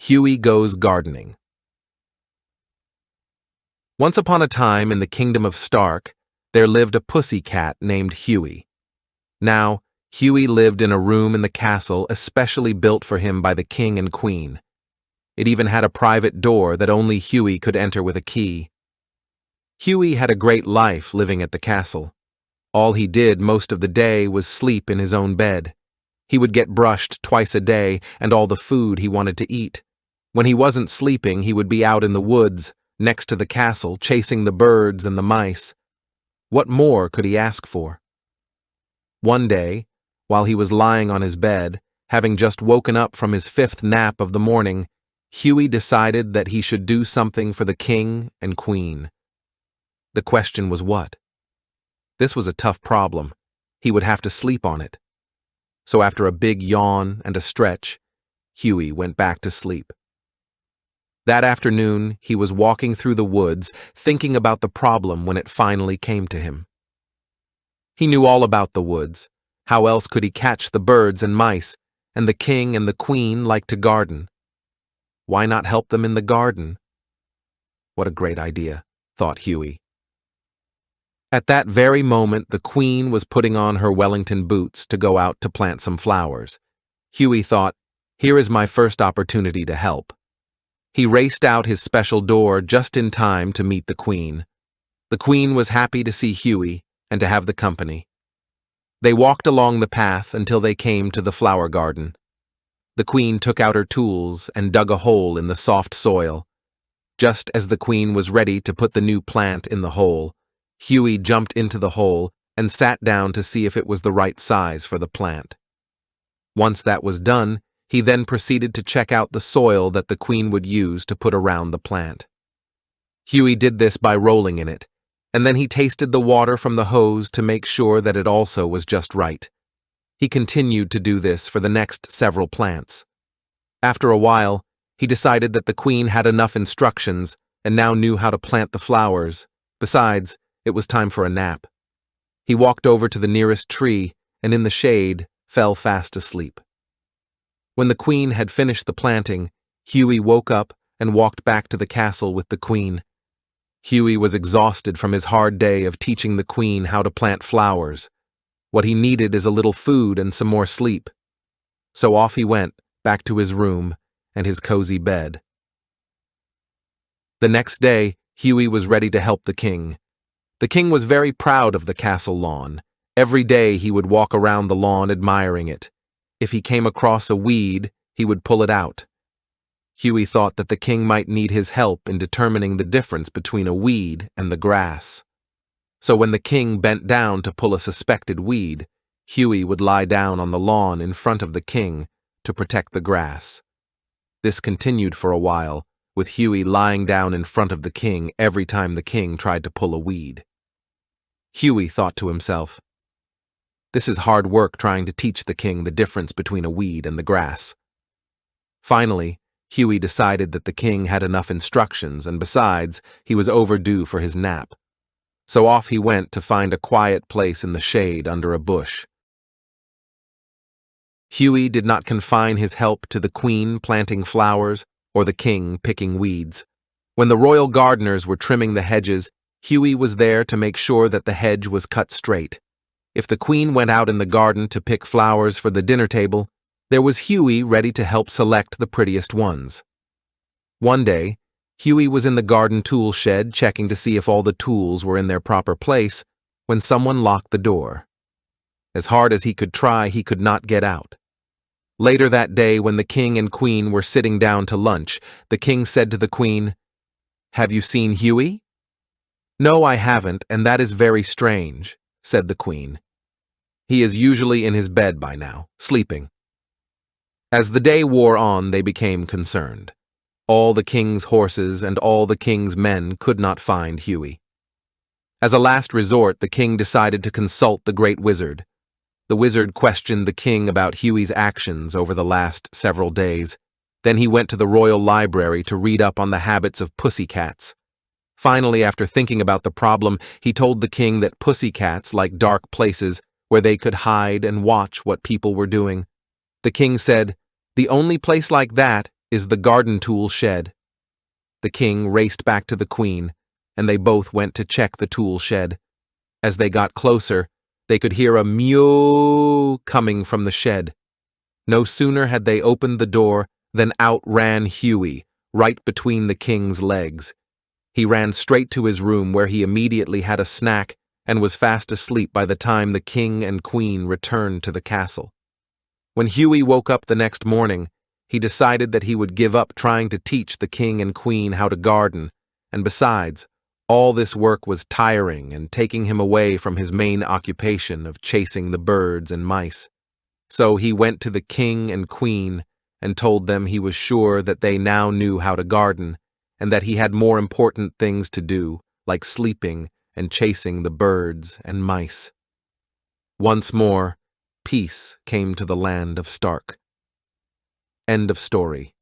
Hughie Goes Gardening. Once upon a time in the kingdom of Stark, there lived a pussy cat named Hughie. Now, Hughie lived in a room in the castle especially built for him by the king and queen. It even had a private door that only Hughie could enter with a key. Hughie had a great life living at the castle. All he did most of the day was sleep in his own bed. He would get brushed twice a day and all the food he wanted to eat. When he wasn't sleeping, he would be out in the woods, next to the castle, chasing the birds and the mice. What more could he ask for? One day, while he was lying on his bed, having just woken up from his 5th nap of the morning, Hughie decided that he should do something for the king and queen. The question was what? This was a tough problem. He would have to sleep on it. So after a big yawn and a stretch, Hughie went back to sleep. That afternoon, he was walking through the woods, thinking about the problem when it finally came to him. He knew all about the woods. How else could he catch the birds and mice? And the king and the queen liked to garden. Why not help them in the garden? What a great idea, thought Hughie. At that very moment, the queen was putting on her Wellington boots to go out to plant some flowers. Hughie thought, here is my first opportunity to help. He raced out his special door just in time to meet the queen. The queen was happy to see Hughie and to have the company. They walked along the path until they came to the flower garden. The queen took out her tools and dug a hole in the soft soil. Just as the queen was ready to put the new plant in the hole, Hughie jumped into the hole and sat down to see if it was the right size for the plant. Once that was done, he then proceeded to check out the soil that the queen would use to put around the plant. Hughie did this by rolling in it, and then he tasted the water from the hose to make sure that it also was just right. He continued to do this for the next several plants. After a while, he decided that the queen had enough instructions and now knew how to plant the flowers. Besides, it was time for a nap. He walked over to the nearest tree and in the shade fell fast asleep. When the queen had finished the planting, Hughie woke up and walked back to the castle with the queen. Hughie was exhausted from his hard day of teaching the queen how to plant flowers. What he needed is a little food and some more sleep. So off he went, back to his room and his cozy bed. The next day, Hughie was ready to help the king. The king was very proud of the castle lawn. Every day he would walk around the lawn admiring it. If he came across a weed, he would pull it out. Hughie thought that the king might need his help in determining the difference between a weed and the grass. So when the king bent down to pull a suspected weed, Hughie would lie down on the lawn in front of the king to protect the grass. This continued for a while, with Hughie lying down in front of the king every time the king tried to pull a weed. Hughie thought to himself, this is hard work trying to teach the king the difference between a weed and the grass. Finally, Hughie decided that the king had enough instructions and besides, he was overdue for his nap. So off he went to find a quiet place in the shade under a bush. Hughie did not confine his help to the queen planting flowers or the king picking weeds. When the royal gardeners were trimming the hedges, Hughie was there to make sure that the hedge was cut straight. If the queen went out in the garden to pick flowers for the dinner table, there was Hughie ready to help select the prettiest ones. One day, Hughie was in the garden tool shed checking to see if all the tools were in their proper place when someone locked the door. As hard as he could try, he could not get out. Later that day, when the king and queen were sitting down to lunch, the king said to the queen, "Have you seen Hughie?" "No, I haven't, and that is very strange," said the queen. "He is usually in his bed by now, sleeping." As the day wore on, they became concerned. All the king's horses and all the king's men could not find Hughie. As a last resort, the king decided to consult the great wizard. The wizard questioned the king about Hughie's actions over the last several days. Then he went to the royal library to read up on the habits of pussycats. Finally, after thinking about the problem, he told the king that pussycats like dark places where they could hide and watch what people were doing. The king said, "The only place like that is the garden tool shed." The king raced back to the queen, and they both went to check the tool shed. As they got closer, they could hear a mew coming from the shed. No sooner had they opened the door than out ran Hughie, right between the king's legs. He ran straight to his room, where he immediately had a snack and was fast asleep by the time the king and queen returned to the castle. When Hughie woke up the next morning, he decided that he would give up trying to teach the king and queen how to garden, and besides, all this work was tiring and taking him away from his main occupation of chasing the birds and mice. So he went to the king and queen and told them he was sure that they now knew how to garden, and that he had more important things to do, like sleeping and chasing the birds and mice. Once more, peace came to the land of Stark. End of story.